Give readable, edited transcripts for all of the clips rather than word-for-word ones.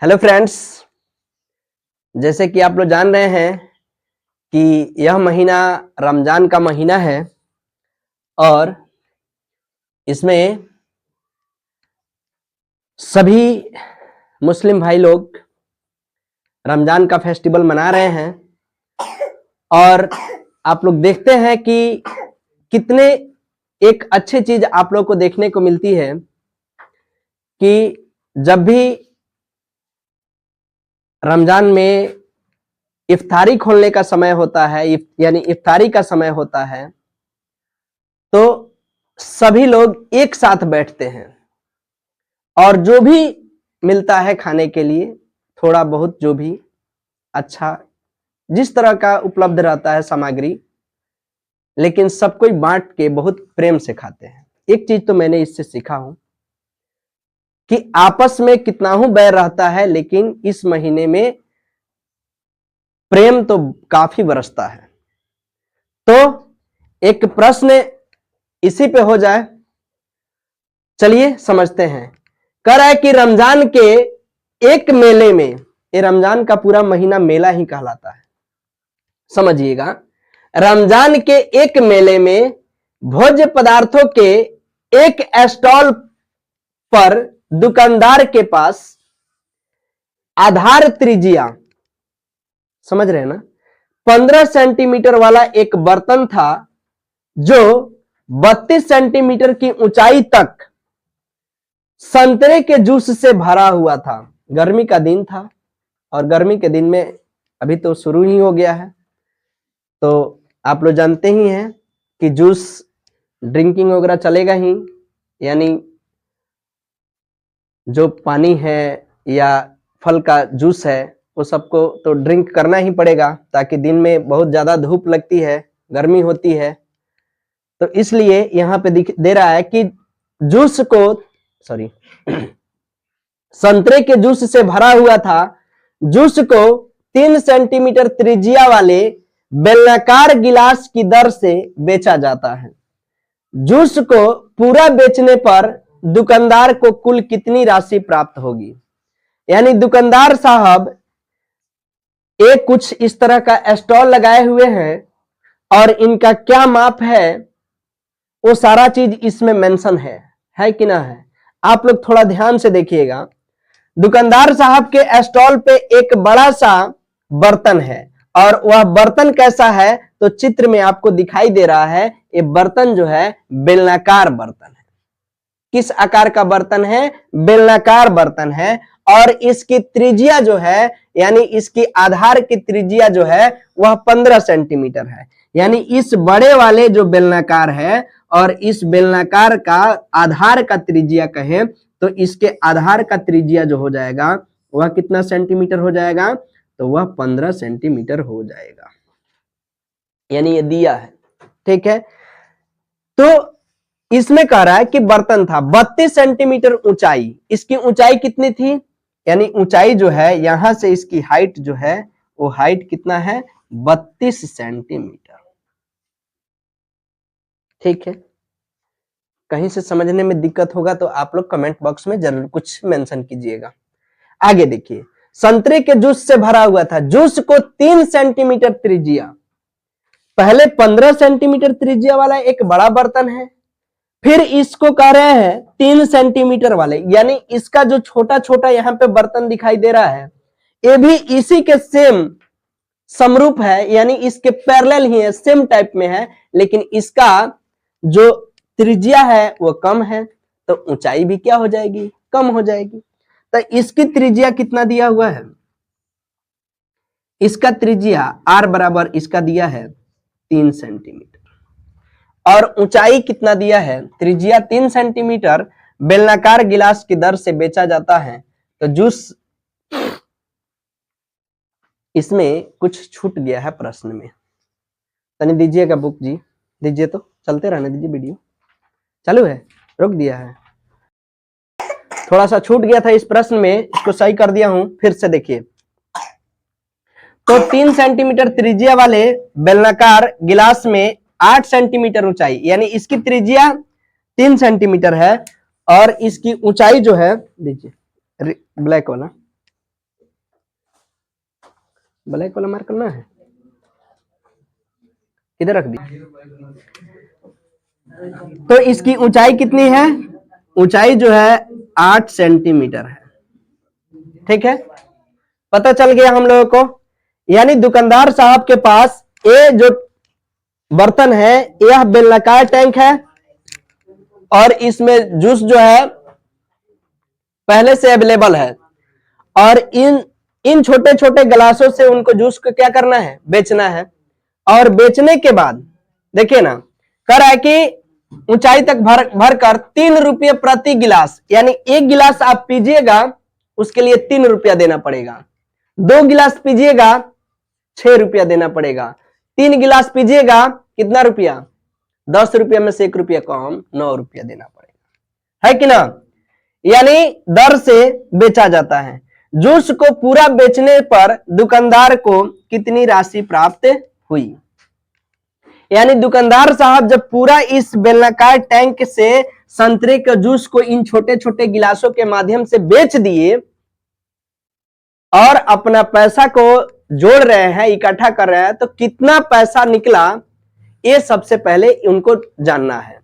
Hello friends, जैसे कि आप लोग जान रहे हैं कि यह महीना रमजान का महीना है और इसमें सभी मुस्लिम भाई लोग रमजान का फेस्टिवल मना रहे हैं और आप लोग देखते हैं कि कितने एक अच्छी चीज आप लोग को देखने को मिलती है कि जब भी रमजान में इफ्तारी खोलने का समय होता है, यानी इफ्तारी का समय होता है, तो सभी लोग एक साथ बैठते हैं और जो भी मिलता है खाने के लिए, थोड़ा बहुत जो भी अच्छा जिस तरह का उपलब्ध रहता है सामग्री, लेकिन सब कोई बांट के बहुत प्रेम से खाते हैं। एक चीज तो मैंने इससे सीखा हूं कि आपस में कितना ही बैर रहता है, लेकिन इस महीने में प्रेम तो काफी बरसता है। तो एक प्रश्न इसी पे हो जाए, चलिए समझते हैं। कह रहा है कि रमजान के एक मेले में, ये रमजान का पूरा महीना मेला ही कहलाता है, समझिएगा। रमजान के एक मेले में भोज्य पदार्थों के एक स्टॉल पर दुकानदार के पास आधार त्रिज्या, समझ रहे हैं ना, 15 सेंटीमीटर वाला एक बर्तन था जो 32 सेंटीमीटर की ऊंचाई तक संतरे के जूस से भरा हुआ था। गर्मी का दिन था और गर्मी के दिन में अभी तो शुरू ही हो गया है, तो आप लोग जानते ही हैं कि जूस ड्रिंकिंग वगैरह चलेगा ही, यानी जो पानी है या फल का जूस है वो सबको तो ड्रिंक करना ही पड़ेगा, ताकि दिन में बहुत ज्यादा धूप लगती है, गर्मी होती है। तो इसलिए यहां पे दे रहा है कि जूस को संतरे के जूस से भरा हुआ था। जूस को 3 सेंटीमीटर त्रिज्या वाले बेलनाकार गिलास की दर से बेचा जाता है। जूस को पूरा बेचने पर दुकानदार को कुल कितनी राशि प्राप्त होगी? यानी दुकानदार साहब एक कुछ इस तरह का स्टॉल लगाए हुए हैं और इनका क्या माप है वो सारा चीज इसमें मेंशन है कि ना है? आप लोग थोड़ा ध्यान से देखिएगा। दुकानदार साहब के स्टॉल पे एक बड़ा सा बर्तन है और वह बर्तन कैसा है तो चित्र में आपको दिखाई दे रहा है। ये बर्तन जो है बेलनाकार बर्तन है। किस आकार का बर्तन है? बेलनाकार बर्तन है। और इसकी त्रिज्या जो है, यानी इसकी आधार की त्रिज्या जो है वह 15 सेंटीमीटर है। यानी इस बड़े वाले जो बेलनाकार है और इस बेलनाकार का आधार का त्रिज्या कहें तो इसके आधार का त्रिज्या जो हो जाएगा वह कितना सेंटीमीटर हो जाएगा? तो वह 15 सेंटीमीटर हो जाएगा। यानी ये दिया है, ठीक है। तो इसमें कह रहा है कि बर्तन था 32 सेंटीमीटर ऊंचाई। इसकी ऊंचाई कितनी थी? यानी ऊंचाई जो है यहां से इसकी हाइट जो है वो हाइट कितना है? 32 सेंटीमीटर, ठीक है। कहीं से समझने में दिक्कत होगा तो आप लोग कमेंट बॉक्स में जरूर कुछ मेंशन कीजिएगा। आगे देखिए, संतरे के जूस से भरा हुआ था। जूस को 3 सेंटीमीटर त्रिज्या, पहले 15 सेंटीमीटर त्रिज्या वाला एक बड़ा बर्तन है, फिर इसको कह रहे हैं 3 सेंटीमीटर वाले, यानी इसका जो छोटा छोटा यहाँ पे बर्तन दिखाई दे रहा है ये भी इसी के सेम समरूप है, यानी इसके पैरेलल ही है, सेम टाइप में है, लेकिन इसका जो त्रिज्या है वो कम है, तो ऊंचाई भी क्या हो जाएगी? कम हो जाएगी। तो इसकी त्रिज्या कितना दिया हुआ है? इसका त्रिज्या r बराबर इसका दिया है 3 सेंटीमीटर और ऊंचाई कितना दिया है? त्रिज्या 3 सेंटीमीटर, बेलनाकार गिलास की दर से बेचा जाता है। तो जूस इसमें कुछ छूट गया है प्रश्न में, तनी दीजिएगा बुक जी, दीजिए तो चलते रहने दीजिए। वीडियो चालू है, रोक दिया है, थोड़ा सा छूट गया था इस प्रश्न में, इसको सही कर दिया हूं, फिर से देखिए। तो 3 सेंटीमीटर त्रिज्या वाले बेलनाकार गिलास में 8 सेंटीमीटर ऊंचाई, यानी इसकी त्रिज्या 3 सेंटीमीटर है और इसकी ऊंचाई जो है, दीजिए ब्लैक वाला, ब्लैक वाला मार्क करना है, किधर रख दी? तो इसकी ऊंचाई कितनी है? ऊंचाई जो है 8 सेंटीमीटर है। ठीक है, पता चल गया हम लोगों को। यानी दुकानदार साहब के पास ये जो बर्तन है, यह बेलनाकार टैंक है और इसमें जूस जो है पहले से अवेलेबल है, और इन छोटे छोटे गिलासों से उनको जूस को क्या करना है? बेचना है। और बेचने के बाद देखिए ना, कह रहा है कि ऊंचाई तक भरकर 3 रुपये प्रति गिलास, यानी एक गिलास आप पीजिएगा उसके लिए 3 रुपया देना पड़ेगा। 2 गिलास पीजिएगा 6 रुपया देना पड़ेगा। 3 गिलास पीजिएगा कितना रुपया? 10 रुपया में से 1 रुपया कम, 9 रुपया देना पड़ेगा, है कि ना? यानी दर से बेचा जाता है। जूस को पूरा बेचने पर दुकानदार को कितनी राशि प्राप्त हुई? यानी दुकानदार साहब जब पूरा इस बेलनाकार टैंक से संतरे के जूस को इन छोटे छोटे गिलासों के माध्यम से बेच दिए और अपना पैसा को जोड़ रहे हैं, इकट्ठा कर रहे हैं, तो कितना पैसा निकला ये सबसे पहले उनको जानना है।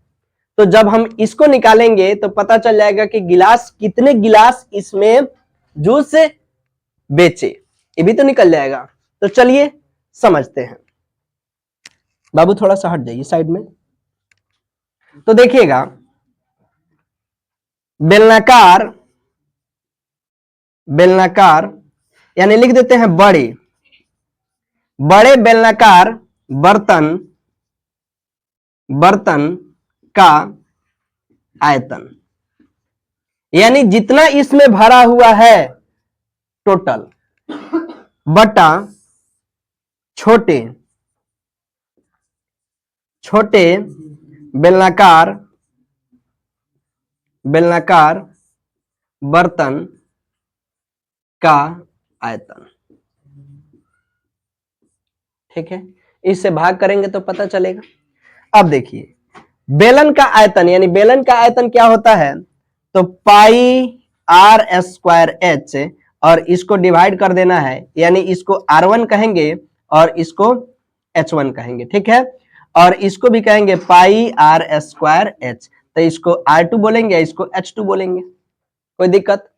तो जब हम इसको निकालेंगे तो पता चल जाएगा कि गिलास, कितने गिलास इसमें जूस बेचे, ये भी तो निकल जाएगा। तो चलिए समझते हैं। बाबू थोड़ा सा हट जाइए साइड में। तो देखिएगा, बेलनाकार, बेलनाकार यानी लिख देते हैं बड़े, बड़े बेलनाकार बर्तन, बर्तन का आयतन, यानी जितना इसमें भरा हुआ है टोटल, बटा छोटे छोटे बेलनाकार, बेलनाकार बर्तन का आयतन। ठीक है, इससे भाग करेंगे तो पता चलेगा। अब देखिए, बेलन का आयतन, यानी बेलन का आयतन क्या होता है? तो पाई आर स्क्वायर एच, और इसको डिवाइड कर देना है, यानी इसको R1 कहेंगे और इसको H1 कहेंगे। ठीक है, और इसको भी कहेंगे पाई आर स्क्वायर एच, तो इसको R2 बोलेंगे, इसको H2 बोलेंगे। कोई दिक्कत?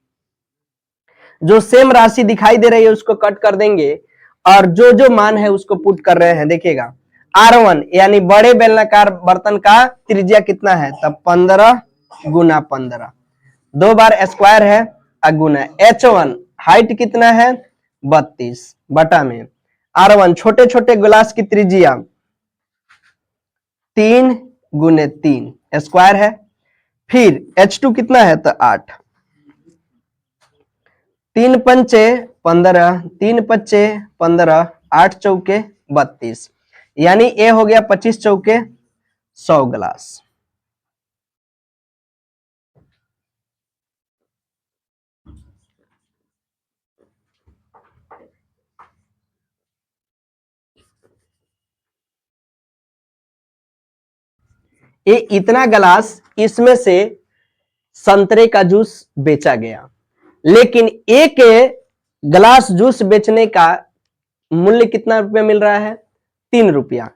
जो सेम राशि दिखाई दे रही है उसको कट कर देंगे और जो जो मान है उसको पुट कर रहे हैं। देखिएगा, R1 यानी बड़े बेलनाकार बर्तन का त्रिज्या कितना है? तब 15 गुना 15, 2 बार स्क्वायर है गुना। H1 हाइट कितना है? 32 बटा में R1 छोटे छोटे गिलास की त्रिज्या 3 गुने 3 स्क्वायर है। फिर H2 कितना है? तो 8, 3 पंचे 15, 3 पच्चे 15, 8 चौके 32, यानी ए हो गया 25 चौके 100 गिलास। ये इतना गिलास इसमें से संतरे का जूस बेचा गया, लेकिन एक गिलास जूस बेचने का मूल्य कितना रुपया मिल रहा है? 3 रुपया।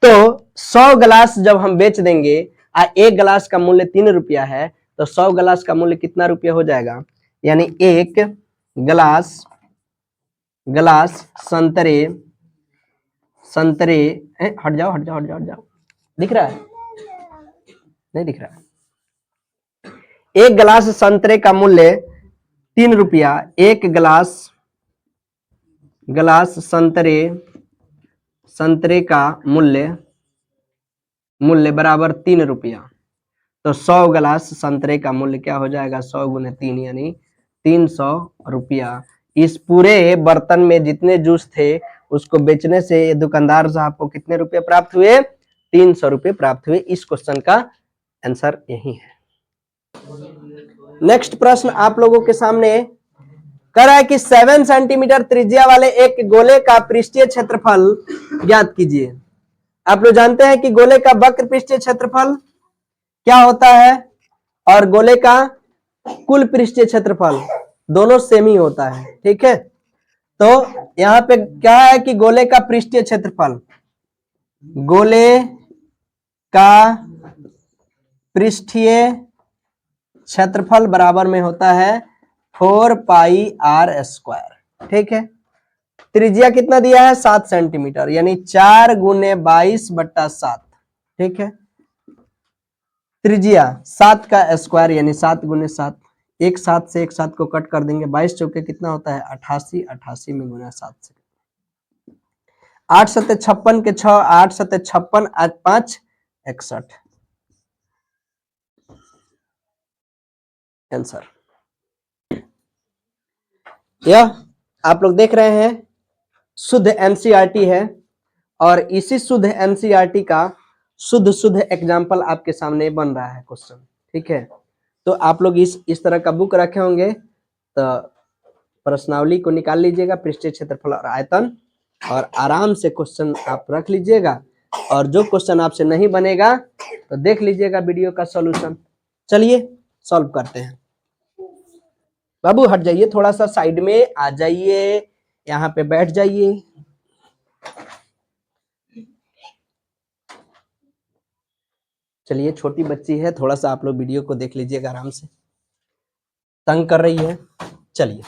तो 100 गिलास जब हम बेच देंगे, एक गिलास का मूल्य 3 रुपया है, तो 100 गिलास का मूल्य कितना रुपया हो जाएगा? यानी एक गिलास, गिलास संतरे, संतरे हट जाओ हट जाओ हट जाओ हट जाओ, दिख रहा है? नहीं दिख रहा है। एक गिलास संतरे का मूल्य 3 रुपया, एक गिलास, गिलास संतरे, संतरे का मूल्य, मूल्य बराबर 3 रुपया। तो 100 गिलास संतरे का मूल्य क्या हो जाएगा? 100 गुने 3 यानी 300 रुपया। इस पूरे बर्तन में जितने जूस थे उसको बेचने से दुकानदार साहब को कितने रुपए प्राप्त हुए? 300 रुपए प्राप्त हुए। इस क्वेश्चन का आंसर यही है। नेक्स्ट प्रश्न आप लोगों के सामने कह रहा है कि 7 सेंटीमीटर त्रिज्या वाले एक गोले का पृष्ठीय क्षेत्रफल ज्ञात कीजिए। आप लोग जानते हैं कि गोले का वक्र पृष्ठीय क्षेत्रफल क्या होता है और गोले का कुल पृष्ठीय क्षेत्रफल दोनों सेम ही होता है। ठीक है, तो यहाँ पे क्या है कि गोले का पृष्ठीय क्षेत्रफल, गोले का पृष्ठीय क्षेत्रफल बराबर में होता है 4πr²। ठीक है, त्रिज्या कितना दिया है 7 सेंटीमीटर, यानी 4 गुने 22/7। ठीक है, त्रिज्या 7 का स्क्वायर यानी 7 गुने 7, एक 7 से एक 7 को कट कर देंगे, 22 चौके कितना होता है 88, 88 में गुना 7 से 8 सत्ते 56 के 6, 8 सत्ते 56, 8 5 61 आंसर। यह आप लोग देख रहे हैं शुद्ध एनसीईआरटी है, और इसी शुद्ध एनसीईआरटी का शुद्ध एग्जाम्पल आपके सामने बन रहा है क्वेश्चन। ठीक है, तो आप लोग इस तरह का बुक रखे होंगे, तो प्रश्नावली को निकाल लीजिएगा, पृष्ठीय क्षेत्रफल और आयतन, और आराम से क्वेश्चन आप रख लीजिएगा, और जो क्वेश्चन आपसे नहीं बनेगा तो देख लीजिएगा वीडियो का सॉल्यूशन। चलिए सॉल्व करते हैं। बाबू हट जाइए, थोड़ा सा साइड में आ जाइए, यहाँ पे बैठ जाइए। चलिए, छोटी बच्ची है, थोड़ा सा आप लोग वीडियो को देख लीजिएगा आराम से, तंग कर रही है। चलिए,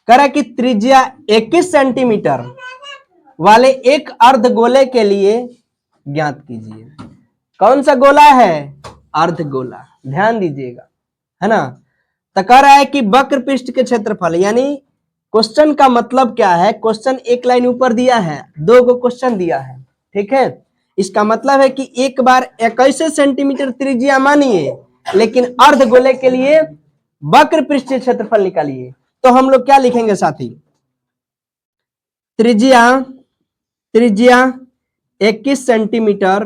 कह रहा है कि त्रिज्या 21 सेंटीमीटर वाले एक अर्धगोले के लिए ज्ञात कीजिए। कौन सा गोला है? अर्धगोला, ध्यान दीजिएगा, है ना। तो कह रहा है कि वक्र पृष्ठ के क्षेत्रफल, यानी क्वेश्चन का मतलब क्या है, क्वेश्चन एक लाइन ऊपर दिया है, 2 को क्वेश्चन दिया है। ठीक है, इसका मतलब है कि एक बार 21 सेंटीमीटर त्रिज्या मानिए, लेकिन अर्धगोले के लिए वक्र पृष्ठीय क्षेत्रफल निकालिए। तो हम लोग क्या लिखेंगे साथी? त्रिज्या 21 सेंटीमीटर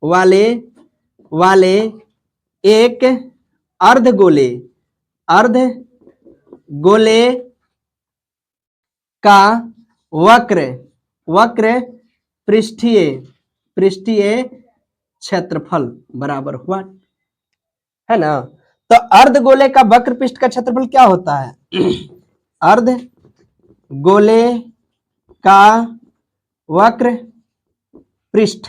वाले एक अर्धगोले का वक्र पृष्ठीय क्षेत्रफल बराबर हुआ, है ना। तो अर्धगोले का वक्र पृष्ठ का क्षेत्रफल क्या होता है? अर्धगोले का वक्र पृष्ठ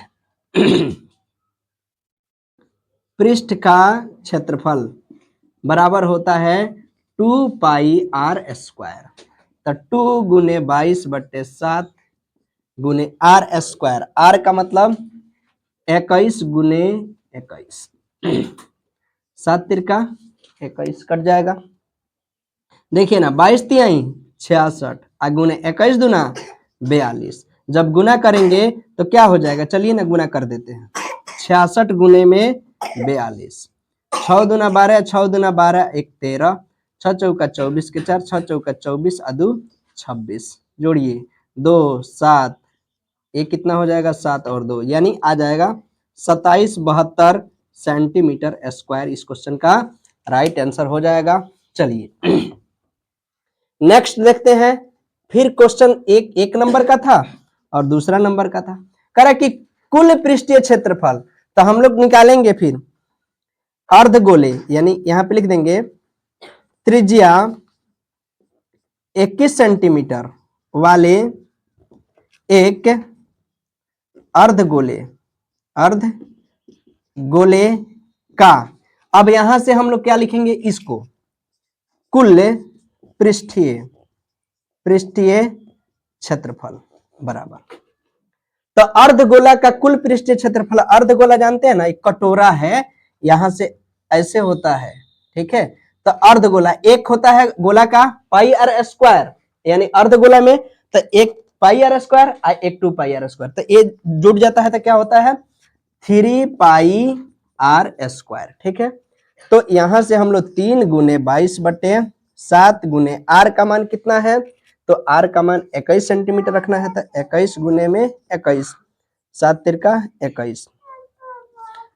का क्षेत्रफल बराबर होता है 2πr²। तो 2 गुने 22/7 गुने r², r का मतलब 21 गुने 21, 7 तिरका 21 कट जाएगा। देखिए ना, 22 तिहाई 66, गुने 21 दूना 42। जब गुना करेंगे तो क्या हो जाएगा? चलिए ना गुना कर देते हैं। 66 गुने में 42, 6 दूना 12, 6 दूना 12, 1 13, 6 चौका 24 के 4, 6 चौका 24, अदू 26, जोड़िए 2 7, ये कितना हो जाएगा 7 और 2, यानी आ जाएगा 2772 सेंटीमीटर स्क्वायर। इस क्वेश्चन का राइट आंसर हो जाएगा। चलिए नेक्स्ट देखते हैं। फिर क्वेश्चन एक नंबर का था और दूसरा नंबर का था। कह रहा कि कुल पृष्ठीय क्षेत्रफल, तो हम लोग निकालेंगे फिर अर्धगोले, यानी यहां पे लिख देंगे त्रिज्या 21 सेंटीमीटर वाले एक अर्धगोले का, अब यहां से हम लोग क्या लिखेंगे? इसको कुल पृष्ठीय क्षेत्रफल बराबर। तो अर्धगोला का कुल पृष्ठीय क्षेत्रफल, अर्धगोला जानते हैं ना, एक कटोरा है, यहां से ऐसे होता है। ठीक है, तो अर्धगोला एक होता है गोला का πr², यानी अर्धगोला में तो एक πr² और एक 2πr², तो ये जुड़ जाता है तो क्या होता है 3πr²। ठीक है, तो यहां से हम लोग 3 गुने 22/7 गुने r का मान कितना है? तो r का मान 21 सेंटीमीटर रखना है, तो 21 गुने में 21, 7 तिरका 21,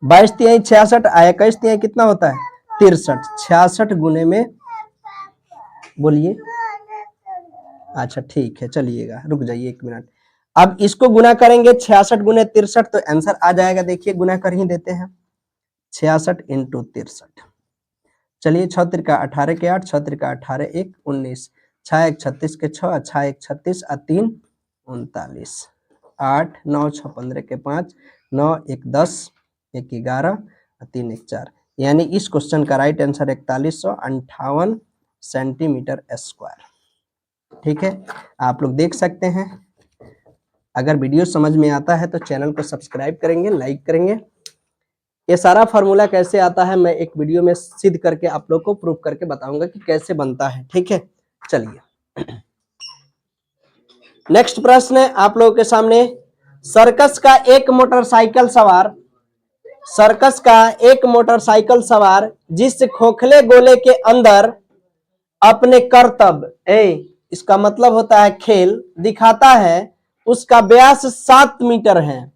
22 तिहाई 66, 21 तिहाई कितना होता है 63, 66 गुने में, बोलिए। अच्छा ठीक है, चलिएगा रुक जाइए 1 मिनट। अब इसको गुना करेंगे 66 गुने 63, तो आंसर आ जाएगा। देखिए गुना कर ही देते हैं, 66 × 63। चलिए 6 तिरका 18 के 8, 6 तिरका 18, 1 19, 6 1 36 के 6, 6 1 36 और 3 39, 8 9 6 15 के 5, 9 1 10, 1 11 और 3 1 4। यानी इस क्वेश्चन का राइट आंसर 4158 सेंटीमीटर स्क्वायर। ठीक है, आप लोग देख सकते हैं। अगर वीडियो समझ में आता है तो चैनल को सब्सक्राइब करेंगे, लाइक करेंगे। ये सारा फार्मूला कैसे आता है मैं एक वीडियो में सिद्ध करके आप लोग को प्रूफ करके बताऊंगा कि कैसे बनता है। ठीक है, चलिए नेक्स्ट प्रश्न है आप लोगों के सामने। सर्कस का एक मोटरसाइकिल सवार जिस खोखले गोले के अंदर अपने करतब इसका मतलब होता है खेल दिखाता है, उसका व्यास 7 मीटर है।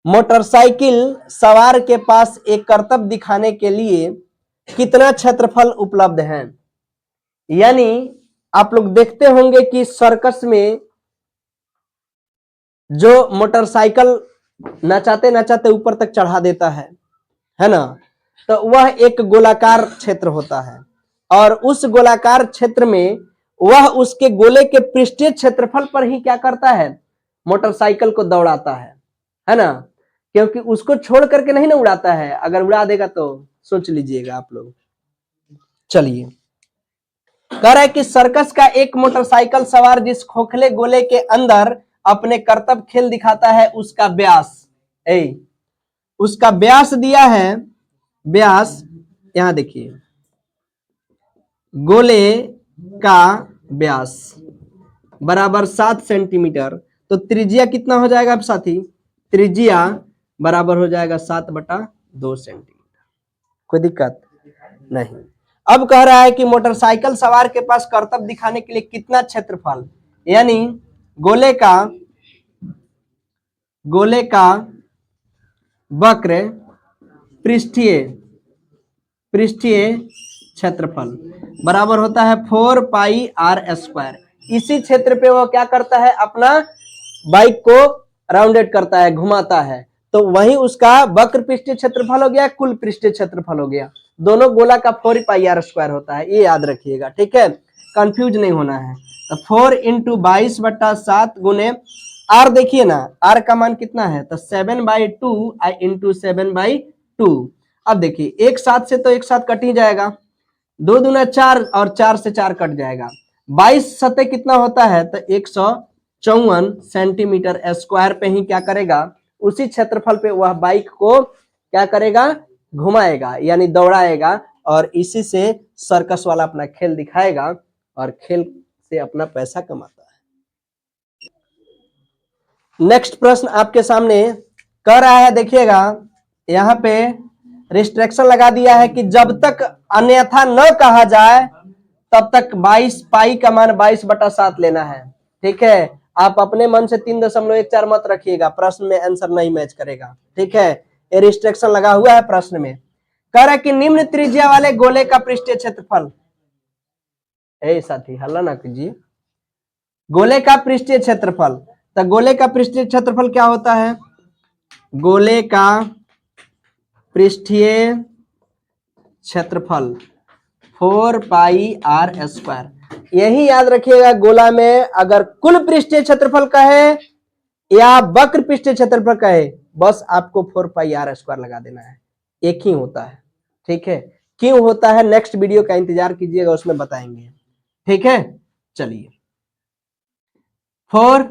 मोटरसाइकिल सवार के पास एक करतब दिखाने के लिए कितना क्षेत्रफल उपलब्ध है। यानी आप लोग देखते होंगे कि सर्कस में जो मोटरसाइकिल नचाते नचाते ऊपर तक चढ़ा देता है ना, तो वह एक गोलाकार क्षेत्र होता है और उस गोलाकार क्षेत्र में वह उसके गोले के पृष्ठीय क्षेत्रफल पर ही क्या करता है, मोटरसाइकिल को दौड़ाता है ना, क्योंकि उसको छोड़ करके नहीं ना उड़ाता है। अगर उड़ा देगा तो सोच लीजिएगा आप लोग। चलिए, कह रहा है कि सर्कस का एक मोटरसाइकिल सवार जिस खोखले गोले के अंदर अपने करतब खेल दिखाता है, उसका व्यास दिया है। व्यास यहां देखिए, गोले का व्यास बराबर 7 सेंटीमीटर, तो त्रिज्या कितना हो जाएगा अब साथी, त्रिज्या बराबर हो जाएगा 7/2 सेंटीमीटर। कोई दिक्कत नहीं। अब कह रहा है कि मोटरसाइकिल सवार के पास करतब दिखाने के लिए कितना क्षेत्रफल, यानी गोले का वक्र पृष्ठीय क्षेत्रफल बराबर होता है 4 पाई आर स्क्वायर। इसी क्षेत्र पे वो क्या करता है, अपना बाइक को राउंडेड करता है, घुमाता है, तो वही उसका वक्र पृष्ठीय क्षेत्रफल हो गया, कुल पृष्ठीय क्षेत्रफल हो गया। दोनों गोला का 4 पाई आर स्क्वायर होता है, ये याद रखिएगा। ठीक है, कंफ्यूज नहीं होना है। तो 4 × 22/7 गुने आर, देखिए ना आर का मान कितना है, तो 7/2 × 7/2। अब देखिए एक साथ से तो एक साथ कट ही जाएगा, 2 दूना 4 और 4 से 4 कट जाएगा। 22 सतह कितना होता है, तो 154 सेंटीमीटर स्क्वायर पे ही क्या करेगा, उसी क्षेत्रफल पे वह बाइक को क्या करेगा, घुमाएगा यानी दौड़ाएगा, और इसी से सर्कस वाला अपना खेल दिखाएगा और खेल से अपना पैसा कमाता है। नेक्स्ट प्रश्न आपके सामने कह रहा है, देखिएगा यहाँ पे रिस्ट्रिक्शन लगा दिया है कि जब तक अन्यथा न कहा जाए तब तक 22 पाई का मान 22/7 लेना है। ठीक है, आप अपने मन से 3.14 मत रखिएगा, प्रश्न में आंसर नहीं मैच करेगा। ठीक है, ये रिस्ट्रिक्शन लगा हुआ है प्रश्न में। कह रहा है कि निम्न त्रिज्या वाले गोले का पृष्ठीय क्षेत्रफल, साथी हल्ला ना कीजिए, गोले का पृष्ठीय क्षेत्रफल, तो गोले का पृष्ठीय क्षेत्रफल क्या होता है, गोले का पृष्ठीय क्षेत्रफल 4 पाई आर स्क्वायर। यही याद रखिएगा, गोला में अगर कुल पृष्ठीय क्षेत्रफल कहे या वक्र पृष्ठीय क्षेत्रफल कहे, बस आपको 4 पाई आर स्क्वायर लगा देना है, एक ही होता है। ठीक है, क्यों होता है नेक्स्ट वीडियो का इंतजार कीजिएगा, उसमें बताएंगे। ठीक है, चलिए 4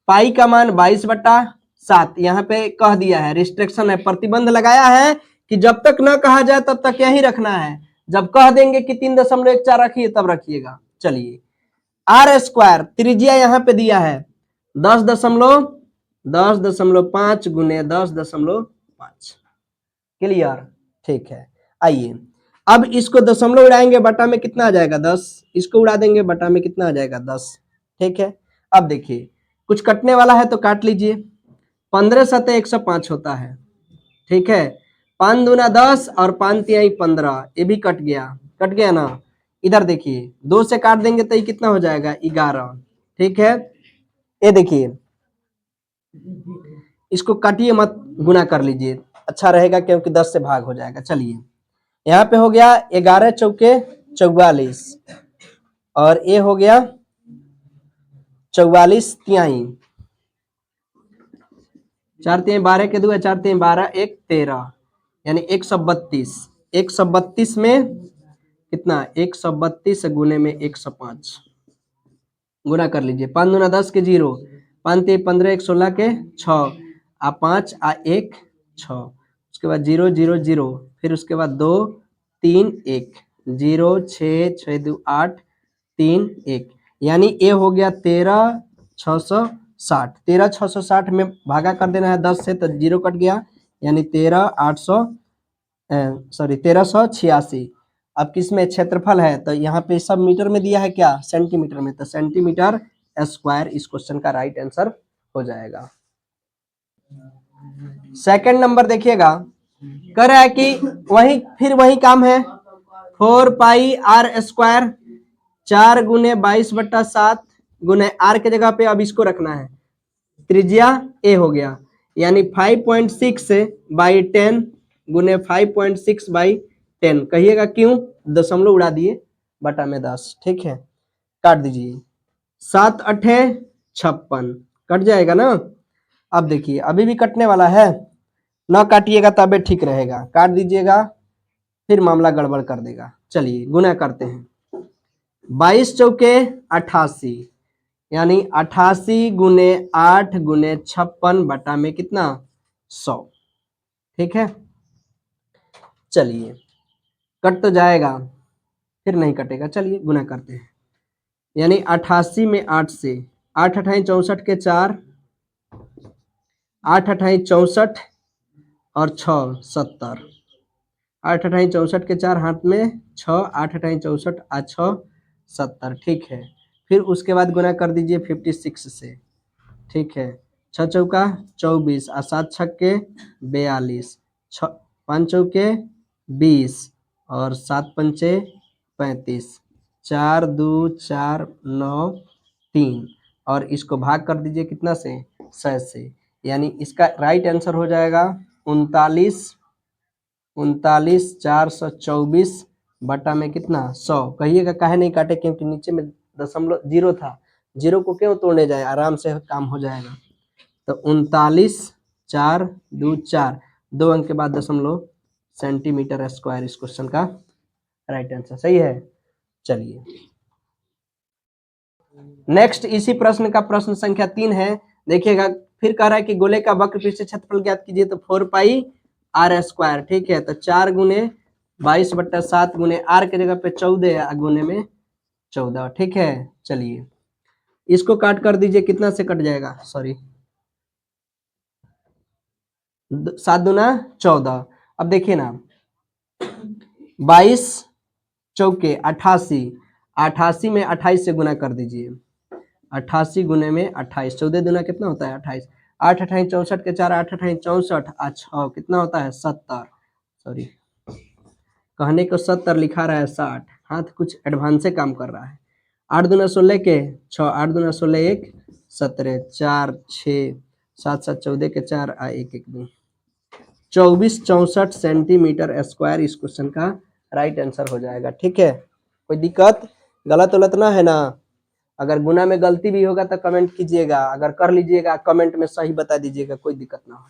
पाई का मान 22/7 यहाँ पे कह दिया है, रिस्ट्रिक्शन है, प्रतिबंध लगाया है कि जब तक ना कहा जाए तब तक यही रखना है, जब कह देंगे कि 3.14 रखिए तब रखिएगा। चलिए आर स्क्वायर त्रिज्या यहाँ पे दिया है 10.5 गुने 10.5। क्लियर, ठीक है। आइए अब इसको दशमलव उड़ाएंगे, बटा में कितना आ जाएगा 10, इसको उड़ा देंगे बटा में कितना आ जाएगा 10। ठीक है, अब देखिए कुछ कटने वाला है तो काट लीजिए, 15 सतह 105 होता है। ठीक है, 5 दूना 10 और 5 तिहाई 15, ये भी कट गया ना। इधर देखिए 2 से काट देंगे तो ये कितना हो जाएगा 11। ठीक है, ये देखिए इसको काटिए मत, गुना कर लीजिए, अच्छा रहेगा क्योंकि 10 से भाग हो जाएगा। चलिए यहाँ पे हो गया 11 चौके 44, और ए हो गया 44 तिहाई, 4 तिहाई 12 के 2 4 तिहाई 12 1 13 यानी 132। 132 में कितना 132 गुने में 105 गुना कर लीजिए। 5 दूना 10 के 0, 5 3 15 1 16 के 6 आ 5 आ 1 6, उसके बाद 0 0 0, फिर उसके बाद 2 3 1 0 6 6 2 8 3 1 यानी ए हो गया 13,660। 13,660 में भागा कर देना है 10 से तो 0 कट गया यानी 13,886। अब किसमें क्षेत्रफल है तो यहाँ पे सब मीटर में दिया है क्या सेंटीमीटर में, तो सेंटीमीटर स्क्वायर इस क्वेश्चन का राइट आंसर हो जाएगा। सेकंड नंबर देखिएगा, कह रहा है कि वही काम है 4 पाई आर स्क्वायर 4 गुने 22/7 गुने आर के जगह पे अब इसको रखना है, त्रिज्या ए हो गया यानी 5.6/10 गुने 5.6/10। कहिएगा क्यों, दशमलव उड़ा दिए बटा में 10, ठीक है काट दीजिए। 7 8 56 कट जाएगा ना। अब देखिए अभी भी कटने वाला है, ना काटिएगा तबे ठीक रहेगा, काट दीजिएगा फिर मामला गड़बड़ कर देगा। चलिए गुना करते हैं, 22 चौके 88 यानी 88 गुने 8 गुने 56 बटा में कितना 100, ठीक है। चलिए कट तो जाएगा फिर नहीं कटेगा, चलिए गुना करते हैं यानी 88 में 8 से 8 अठाई 64 के 4, 8 अठाई 64 और 6 70, 8 अठाई 64 के 4 हाथ में 6, 8 अठाई 64 आ 6 70, ठीक है। फिर उसके बाद गुना कर दीजिए 56 से, ठीक है। 6 चौका 24 और 7 छक्के 42, 5 चौके 20 और 7 पंचे 35, 4 2 4 9 3 और इसको भाग कर दीजिए कितना से 100 से, यानी इसका राइट आंसर हो जाएगा 39,424 बटा में कितना 100। कहिएगा काहे नहीं काटे, क्योंकि नीचे में दशमलव 0 था, 0 को क्यों तोड़ने जाए, आराम से काम हो जाएगा। तो 39,4 2 4 2 अंक के बाद दशमलव सेंटीमीटर स्क्वायर इस क्वेश्चन का राइट आंसर, सही है। चलिए नेक्स्ट इसी प्रश्न का प्रश्न संख्या 3 है, देखिएगा फिर कह रहा है कि गोले का वक्र पृष्ठ क्षेत्रफल ज्ञात कीजिए, तो 4 पाई आर स्क्वायर, ठीक है। तो 4 गुने 22/7 गुने आर के जगह पे 14 गुने में 14, ठीक है। चलिए इसको काट कर दीजिए, कितना से कट जाएगा, सॉरी 7 दूना 14। अब देखिए ना 22 चौके 88, 88 में 28 से गुना कर दीजिए, 88 गुने में 28, 14 दूना कितना होता है 28, 8 अठाई 64 के 4, 8 अठाई 64 आ 6 कितना होता है 70, सॉरी कहने को 70 लिखा रहा है 60, हाथ कुछ एडवांस से काम कर रहा है। 8 दूना 16 के 6, 8 दूना 16 1 17, 4 6 7 7 14 के 4 आ 1 1 2 24 64 सेंटीमीटर स्क्वायर इस क्वेश्चन का राइट आंसर हो जाएगा, ठीक है। कोई दिक्कत गलत उलत ना है ना, अगर गुना में गलती भी होगा तो कमेंट कीजिएगा, अगर कर लीजिएगा कमेंट में सही बता दीजिएगा, कोई दिक्कत ना हो।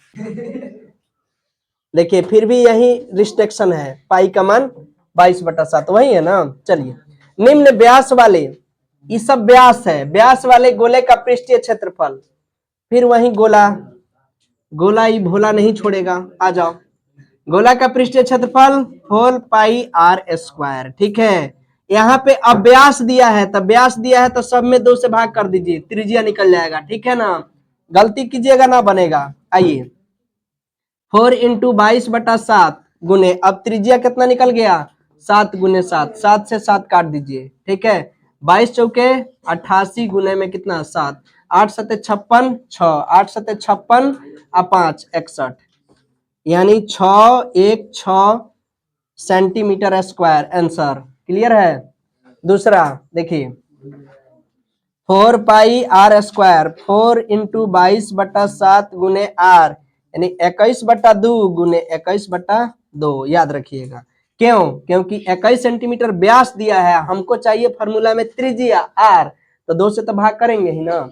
देखिए फिर भी यही रिस्ट्रिक्शन है, पाई का मान 22/7 वही है ना। चलिए निम्न व्यास वाले, ये सब व्यास है, व्यास वाले गोले का पृष्ठीय क्षेत्रफल, फिर वही गोला, गोला ही भोला नहीं छोड़ेगा, आ जाओ। गोला का पृष्ठीय क्षेत्रफल 4 पाई आर स्क्वायर, ठीक है। यहाँ पे अब व्यास दिया है, तब व्यास दिया है तो सब में 2 से भाग कर दीजिए, त्रिज्या निकल जाएगा, ठीक है ना, गलती कीजिएगा ना बनेगा। आइए 4 इंटू 22/7 गुने, अब त्रिज्या कितना निकल गया 7 गुने 7, 7 से 7 काट दीजिए, ठीक है। 22 चौके 88 गुने में कितना 7, 8 सते 56 6, 8 सते 56 आ 5 61 यानी 6 1 6 सेंटीमीटर स्क्वायर आंसर, क्लियर है। दूसरा देखिए 4 पाई आर स्क्वायर, 4 इंटू 22/7 गुने आर यानी 21/2 गुने 21/2, याद रखिएगा क्यों? क्योंकि 21 सेंटीमीटर व्यास दिया है, हमको चाहिए फार्मूला में त्रिज्या r, तो 2 से तो भाग करेंगे ही ना।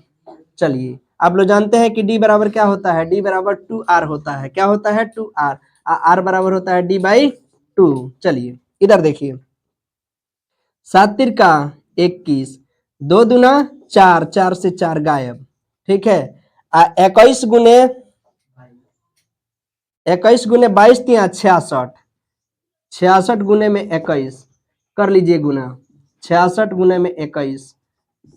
चलिए आप लोग जानते हैं कि d बराबर क्या होता है, d बराबर 2r होता है। क्या होता है? 2r। r बराबर होता है d/2। चलिए इधर देखिए, 7 तिरका 21, 2 दूना 4, 4 से 4 गायब, ठीक है। 21 गुने 22 तिया 66, 66 गुने में 21 कर लीजिए गुना, 66 गुने में 21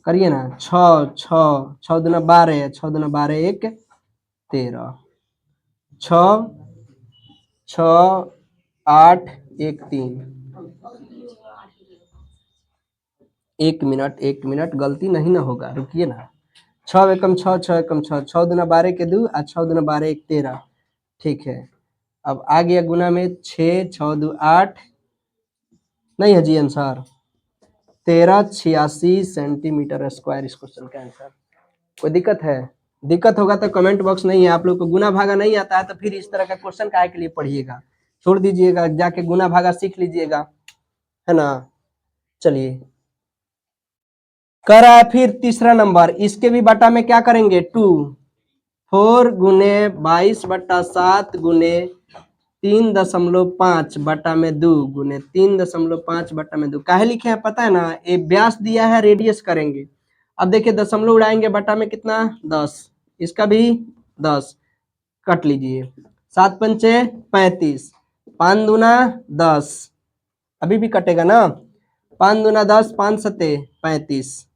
करिए ना, 6 6 6 दूना 12, 6 दूना 12 1 13, 6 6 8 1 3, 1 मिनट गलती नहीं ना होगा, रुकिए ना। 6 एकम 6, 6 एकम 6, 6 दूना 12 के 2 और 6 दूना 12 1 13, ठीक है। अब आ गया गुना में 6 6 2 8, नहीं है जी आंसर 1386 सेंटीमीटर स्क्वायर इस क्वेश्चन का आंसर। कोई दिक्कत है? दिक्कत होगा तो कमेंट बॉक्स नहीं है, आप लोग को गुना भागा नहीं आता है तो फिर इस तरह का क्वेश्चन काहे के लिए पढ़िएगा, छोड़ दीजिएगा, जाके गुना भागा सीख लीजिएगा, है ना। चलिए कर है फिर तीसरा नंबर, इसके भी बटा में क्या करेंगे 2, 4 गुने 22/7 गुने 3.5 बटा में 2 गुने 3.5 बटा में 2, काहे लिखे हैं पता है ना, ये व्यास दिया है, रेडियस करेंगे। अब देखिए दशमलव उड़ाएंगे, बटा में कितना 10, इसका भी 10, कट लीजिए, 7 पंचे 35, 5 दूना 10, अभी भी कटेगा ना, 5 दूना 10, 5 सते 35,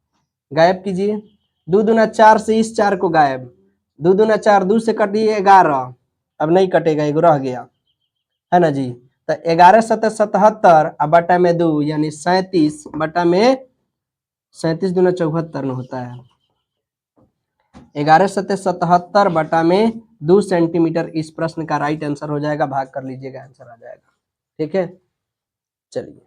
गायब कीजिए, 2 दूना 4 से इस 4 को गायब, 2 दूना 4, 2 से कटिए 11, अब नहीं कटेगा, एगो रह गया, है ना जी। तो 11 सतह 77 और बटा में 2 यानी 37 बटा में 37 दूना 74 में होता है, 11 सतह 77 बटा में 2 सेंटीमीटर इस प्रश्न का राइट आंसर हो जाएगा, भाग कर लीजिएगा, आंसर आ जाएगा, ठीक है। चलिए